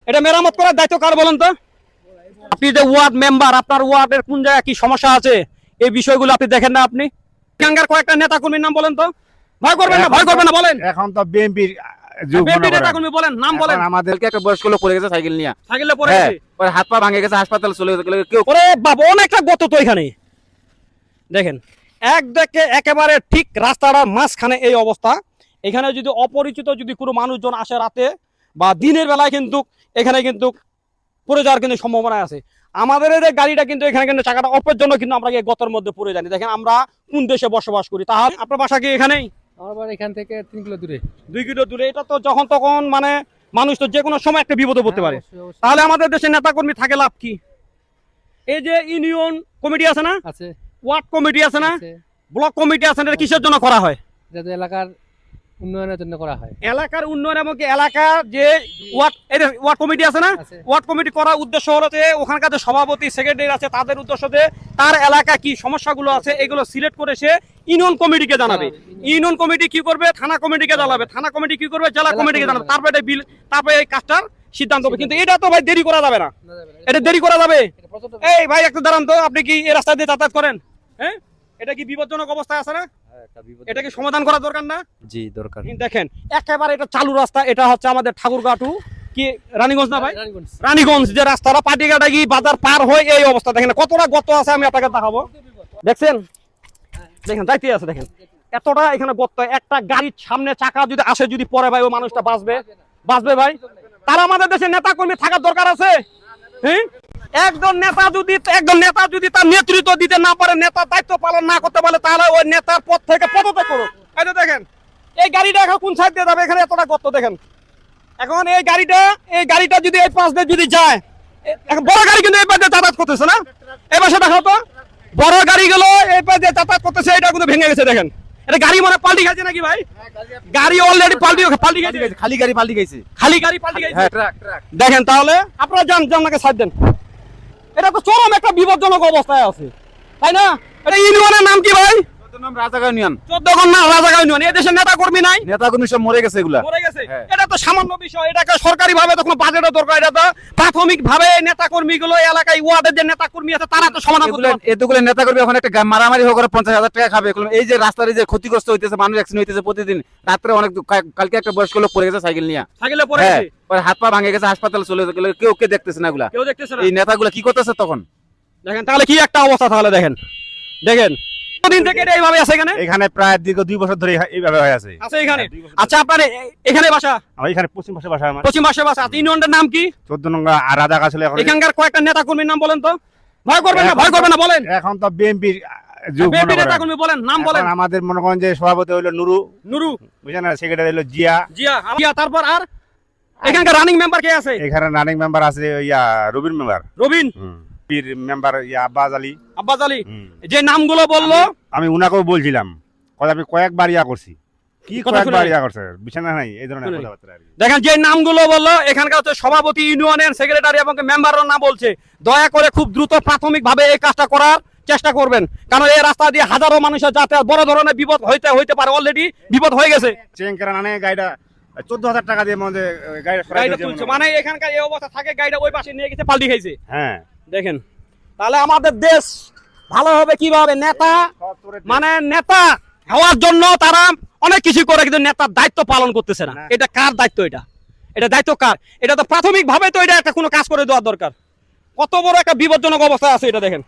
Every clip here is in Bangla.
এটা মেরামত করার দায়িত্ব কার বলেন তো? আপনি যে ওয়ার্ড মেম্বার, আপনার ওয়ার্ডের কোন জায়গায় কি সমস্যা আছে এই বিষয়গুলো আপনি দেখেন না? আপনি এখানকার কয়েকটা নেতা কর্মীর নাম বলেন তো। ভয় করবেন না বলেন। এখন তো বিএনপির নেতা কর্মী বলেন, নাম বলেন। আমাদেরকে একটা বয়স্ক লোক পড়ে গেছে সাইকেল নিয়ে, সাইকেলে পড়ে গেছে, পরে হাত পা ভাঙে গেছে, হাসপাতালে চলে গেছে। কেউ ওরে বাবা, অনেকটা গত তো এখানে দেখেন। একেবারে ঠিক রাস্তাটার মাঝখানে এই অবস্থা। এখানে যদি অপরিচিত যদি কোনো মানুষজন আসে রাতে বা দিনের বেলায়, কিন্তু এখানে কিন্তু পড়ে যাওয়ার কিন্তু সম্ভাবনা আছে। আমাদের এই গাড়িটা কিন্তু এখানে কিন্তু চাকাটা অপের জন্য কিন্তু আমরা এই গতর মধ্যে পড়ে জানি। দেখেন আমরা কোন দেশে বসবাস করি। তাহলে আপনার বাসা কি এখানেই? আমার বাড়ি এখান থেকে 3 কিলো দূরে। 2 কিলো দূরে। এটা তো যখন তখন মানে মানুষ তো যে কোনো সময় একটা বিপদে পড়তে পারে। তাহলে আমাদের দেশে নেতা কর্মী থাকে লাভ কি? এই যে ইউনিয়ন কমিটি আছে না, আছে, ওয়ার্ড কমিটি আছে না, ব্লক কমিটি আছে না, এটা কিসের জন্য করা হয়? যাতে এলাকার উন্নয়নের জন্য করা হয়। এলাকার উন্নয়ন এবং এলাকার যে ওয়ার্ড কমিটি আছে না, ওয়ার্ড কমিটি করার উদ্দেশ্য হলো যে ওখানকার যে সভাপতি সেক্রেটারি আছে তাদের উদ্দেশ্য যে তার এলাকা কি সমস্যাগুলো আছে এগুলো সিলেক্ট করে সে ইউনিয়ন কমিটিকে জানাবে। ইউনিয়ন কমিটি কি করবে? থানা কমিটিকে জানাবে। থানা কমিটি কি করবে? জেলা কমিটিকে জানাবে। তারপরে এই কাজটার সিদ্ধান্ত হবে। কিন্তু এটা তো ভাই দেরি করা যাবে না। এটা দেরি করা যাবে? এই ভাই একটু দাঁড়ান তো, আপনি কি এই রাস্তা দিয়ে যাতায়াত করেন? হ্যাঁ, এটা কি বিপজ্জনক অবস্থায় আছে না? এটা কি সমাধান করা দরকার না? জি দরকার। দেখেন একেবারে এটা চালু রাস্তা। এটা হচ্ছে আমাদের ঠাকুরগাঁটু কি রানীগঞ্জ না ভাই? রানীগঞ্জ যে রাস্তাটা পাটিঘাটা গিয়ে বাজার পার হয়ে এই অবস্থা। দেখেন কতটা গর্ত আছে, আমি আপনাকে দেখাবো। দেখছেন, দেখেন যাইতে আছে। দেখেন এতটা এখানে গর্ত। একটা গাড়ির সামনে চাকা যদি আসে, যদি পরে ভাই ওই মানুষটা বাঁচবে ভাই? তারা আমাদের দেশে নেতা কর্মী থাকার দরকার আছে। হ্যাঁ, একজন নেতা যদি তার নেতৃত্ব দিতে না পারে, নেতার দায়িত্ব পালন না করতে পারে, তাহলে ওই নেতার পদ থেকে পদত্যাগ করুন। এই যে দেখেন এই গাড়িটা এখন কোন সাইড দিয়ে যাবে? এখানে এতটা গর্ত দেখেন। এখন এই গাড়িটা যদি এই পাশ দিয়ে যদি যায়, বড় গাড়ি কিন্তু এই পাশ দিয়ে যাতায়াত করতেছে না। এই পাশে দেখাও তো, বড় গাড়িগুলো এই পাশ দিয়ে যাতায়াত করতেছে, এটা কিন্তু ভেঙে গেছে। দেখেন এটা গাড়ি মানে পাল্টি খাইছে নাকি ভাই? গাড়ি অলরেডি পাল্টি গেছে। খালি গাড়ি পাল্টি গেছে। দেখেন তাহলে আপনারা যান নাকি সাইড দেন। এটা তো চরম একটা বিপজ্জনক অবস্থায় আছে, তাই না? এটা ইউনিয়নের নাম কি ভাই? রাজাগাঁও ইউনিয়ন। 14 না রাজাগাঁও ইউনিয়ন। এই দেশে নেতা কর্মী নাই, নেতা কর্মী সব মরে গেছে। এগুলা মরে গেছে। এটা তো সামান্য বিষয়। এটাকে সরকারি ভাবে তো কোনো বাজেটের দরকার। এটা তো প্রাথমিক ভাবে নেতা কর্মী গুলো এলাকায় ওয়ার্ডের যে নেতা কর্মী আছে তারা তো সমাধান করতে পারে। এতগুলো নেতা কর্মী এখন একটা মারামারি হোক 50,000 টাকা খাবে। এই যে রাস্তার যে ক্ষতিগ্রস্ত হইতেছে, মানুষ অ্যাক্সিডেন্ট হইতেছে প্রতিদিন রাত্রে। অনেক কালকে একটা বয়স্ক লোক পড়ে গেছে সাইকেল নিয়ে, সাইকেলে পড়ে গেছে, পরে হাত পা ভাঙে গেছে, হাসপাতালে চলে গেছে। কেউ দেখতেছে না এগুলা। কেউ দেখতেছে না। এই নেতাগুলো কি করতেছে তখন? দেখেন তাহলে কি একটা অবস্থা। তাহলে দেখেন কতদিন থেকে এটা এইভাবে আছে এখানে প্রায় দীর্ঘ 2 বছর ধরে এইভাবে হয়ে আছে এখানে। আচ্ছা আপনার এখানে বাসা? আমার এখানে পশ্চিম পাশে বাসা। আমার পশ্চিম পাশে বাসা। এর নাম কি? 14 নং আর রাজাগাঁও ছিল। এখন এখানকার কয়েকটা নেতা কর্মীর নাম বলেন তো। ভয় করবেন না বলেন। এখন তো বিএনপির নেতা কর্মী বলেন, নাম বলেন। আমাদের মনে করেন যে সভাপতি হইলো নুরু, বুঝছেন না? সেক্রেটারি হইলো জিয়া। তারপর আর এখানকার রানিং মেম্বার কে আছে? এখানে রানিং মেম্বার আছে রবিন মেম্বার। মেম্বার আব্বাস আলী। যে নামগুলো বললো আমি উনাকেও বলছিলাম, আমি কয়েকবার করছি। কি কয়েকবার করছে, বিছানা নাই এই ধরনের কথাবার্তা। দেখেন যে নামগুলো বললো, এখানকার হচ্ছে সভাপতি, ইউনিয়নের সেক্রেটারি এবং মেম্বারের নাম বলছে। দয়া করে খুব দ্রুত প্রাথমিক ভাবে এই কাজটা করার চেষ্টা করবেন, কারণ এই রাস্তা দিয়ে হাজারো মানুষের যাতায়াত, বড় ধরনের বিপদ হইতে পারে। অলরেডি বিপদ হয়ে গেছে। গাড়িটা 14,000 টাকা দিয়ে গাড়িটা তুলছে, মানে এখানকার এই অবস্থা থাকে গাড়িটা ওই পাশে নিয়ে গেছে, পাল্টি খাইছে। হ্যাঁ দেখেন তাহলে আমাদের দেশ ভালো হবে কিভাবে? নেতা হওয়ার জন্য তারা অনেক কিছু করে, কিন্তু নেতার দায়িত্ব পালন করতেছে না। এটা কার দায়িত্ব? এটা দায়িত্ব কার? এটা তো প্রাথমিক ভাবে তো এটা একটা কোনো কাজ করে দেওয়ার দরকার। কত বড় একটা বিপজ্জনক অবস্থা আছে এটা দেখেন।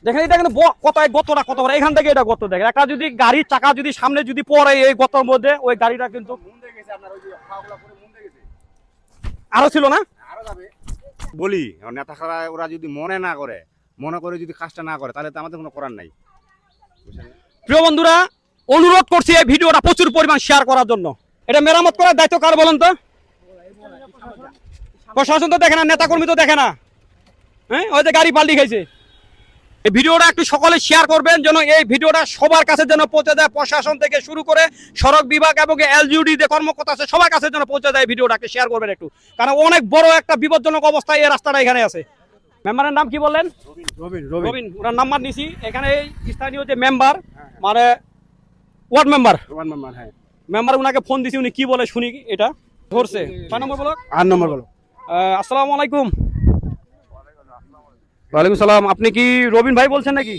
দেখেন এটা কিন্তু গতটা কত বড়। এখান থেকে এটা গত দেখেন। একটা যদি গাড়ির চাকা যদি সামনে যদি পড়ে এই গতর মধ্যে, ওই গাড়িটা কিন্তু আরো ছিল না। বলি নেতা খারা ওরা যদি মনে করে যদি কাজটা না করে, তাহলে তো আমাদের কোনো করার নাই। প্রিয় বন্ধুরা, অনুরোধ করছি এই ভিডিওটা প্রচুর পরিমাণ শেয়ার করার জন্য। এটা মেরামত করার দায়িত্ব কার বলেন তো? প্রশাসন তো দেখে না, নেতা কর্মী তো দেখে না। হ্যাঁ, ওই যে গাড়ি পাল্টি খাইছে। এই ভিডিওটা একটু সকলে শেয়ার করবেন, যেন এই ভিডিওটা সবার কাছে যেন পৌঁছে যায়। প্রশাসন থেকে শুরু করে সড়ক বিভাগ এবং এলজিউডি যে কর্মকর্তা আছে সবার কাছে যেন পৌঁছে যায়। ভিডিওটাকে শেয়ার করবেন একটু, কারণ অনেক বড় একটা বিপজ্জনক অবস্থায় এই রাস্তাটা এখানে আছে। মেম্বারের নাম কি বললেন? রবিন। ওনার নাম্বার নিছি। এখানে স্থানীয় যে মেম্বার, মানে ওয়ার্ড মেম্বার, মেম্বার উনাকে ফোন দিছি, উনি কি বলে শুনি এটা। ধরছে 6 নম্বর ব্লক। 8 নম্বর বলো। আসসালামু আলাইকুম। ওয়ালাইকুম সালাম। আপনি কি রবিন ভাই বলছেন নাকি?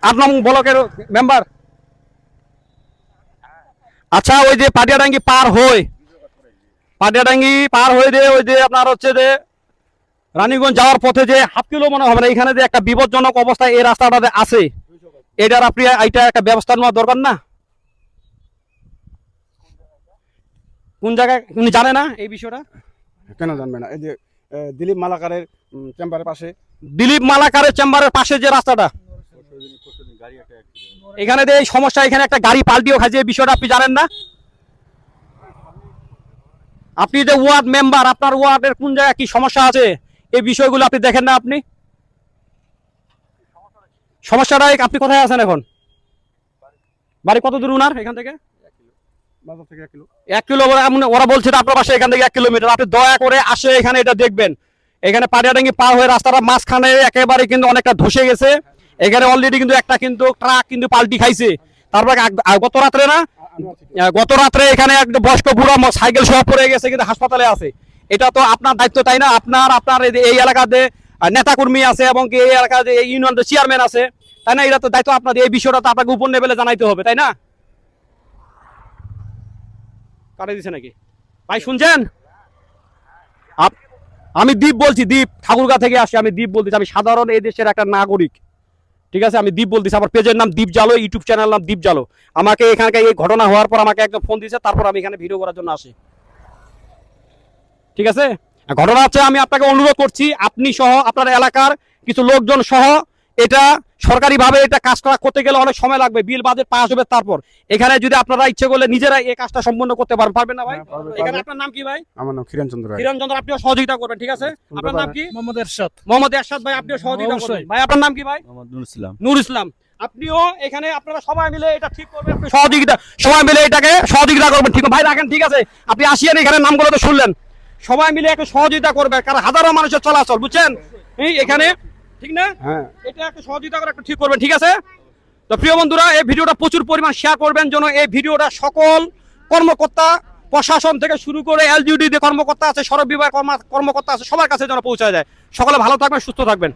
8 নম্বর ব্লকের মেম্বার। আচ্ছা, ওই যে পাটিয়াডাঙ্গি পার হয়ে ওই যে আপনার হচ্ছে যে রানীগঞ্জ যাওয়ার পথে যে হাফ কিলো মনে হবে না, এখানে যে একটা বিপজ্জনক অবস্থায় এই রাস্তাটাতে আছে, এটার আপনি এইটা একটা ব্যবস্থা নেওয়া দরকার না? কোন জায়গায় উনি জানে না এই বিষয়টা? কেন জানবে না? এই যে দিলীপ মালাকারের চেম্বারের পাশে। দিলীপ মালাকারের চেম্বারের পাশে যে রাস্তাটা, এখানে যে এই সমস্যা, এখানে একটা গাড়ি পাল্টিও খাইছে, এই বিষয়টা আপনি জানেন না? আপনি যে ওয়ার্ড মেম্বার, আপনার ওয়ার্ডের কোন জায়গায় কি সমস্যা আছে এই বিষয়গুলো আপনি দেখেন না? আপনি সমস্যাটা আপনি কোথায় আছেন এখন? বাড়ি কত দূর উনার এখান থেকে? বাজার থেকে 1 কিলো। 1 কিলো। ওরা বলছে আপনার পাশে এখান থেকে 1 কিলোমিটার। আপনি দয়া করে আসে এখানে এটা দেখবেন। এখানে পাটিয়াডাঙ্গি পার হয়ে রাস্তাটা মাঝখানে একেবারে কিন্তু অনেকটা ধসে গেছে। এখানে অলরেডি কিন্তু একটা কিন্তু ট্রাক কিন্তু পাল্টি খাইছে। তারপর গত রাত্রে এখানে একটা বয়স্ক বুড়া সাইকেল সহ পড়ে গেছে, কিন্তু হাসপাতালে আছে। এটা তো আপনার দায়িত্ব, তাই না? আপনার এই এলাকাতে নেতাকর্মী আছে এবং এই এলাকাতে এই ইউনিয়নের চেয়ারম্যান আছে, তাই না? এটা তো দায়িত্ব আপনাদের। এই বিষয়টা তো আপনাকে উপর লেভেলে জানাইতে হবে, তাই না? কাটে দিছে নাকি ভাই? শুনছেন? আমি দীপ বলছি, দীপ ঠাকুরগাঁ থেকে আসি। আমি দীপ বলতেছি, আমি সাধারণ এই দেশের একটা নাগরিক, ঠিক আছে? আমি দীপ বলতেছি। আমার পেজের নাম দীপ জালো, ইউটিউব চ্যানেল নাম দীপ জালো। আমাকে এখানকার এই ঘটনা হওয়ার পর আমাকে একদম ফোন দিয়েছে, তারপর আমি এখানে ভিডিও করার জন্য আসি, ঠিক আছে? ঘটনা হচ্ছে, আমি আপনাকে অনুরোধ করছি, আপনি সহ আপনার এলাকার কিছু লোকজন সহ এটা সরকারিভাবে এটা কাজ করতে গেলে অনেক সময় লাগবে, বিল বাজেট পাস হবে। তারপর এখানে যদি আপনারা ইচ্ছে করলে নিজেরা এই কাজটা সম্পন্ন করতে পারবেন না ভাই? এখানে আপনার নাম কি ভাই? আমার নাম কিরণ চন্দ্র রায়। কিরণ চন্দ্র, আপনিও সহযোগিতা করবেন, ঠিক আছে? আপনার নাম কি? মোহাম্মদ এরশাদ। মোহাম্মদ এরশাদ ভাই, আপনিও সহযোগিতা করবেন। ভাই আপনার নাম কি ভাই? নূর ইসলাম। আপনিও এখানে আপনারা সবাই মিলে এটা ঠিক করবেন, আপনি সবাই মিলে এটাকে সহযোগিতা করবেন, ঠিক ভাই? রাখেন, ঠিক আছে? আপনি আসিয়েন, এখানে নামগুলো তো শুনলেন। সবাই মিলে একটু সহযোগিতা করবে, কারণ হাজারো মানুষের চলাচল, বুঝছেন এই এখানে, ঠিক না? হ্যাঁ, এটা একটু সহযোগিতা করে একটু ঠিক করবেন, ঠিক আছে? তো প্রিয় বন্ধুরা, এই ভিডিওটা প্রচুর পরিমাণ শেয়ার করবেন, যেন এই ভিডিওটা সকল কর্মকর্তা, প্রশাসন থেকে শুরু করে এলজিউডি যে কর্মকর্তা আছে, সড়ক বিভাগের কর্মকর্তা আছে, সবার কাছে যেন পৌঁছায় যায়। সকলে ভালো থাকবেন, সুস্থ থাকবেন।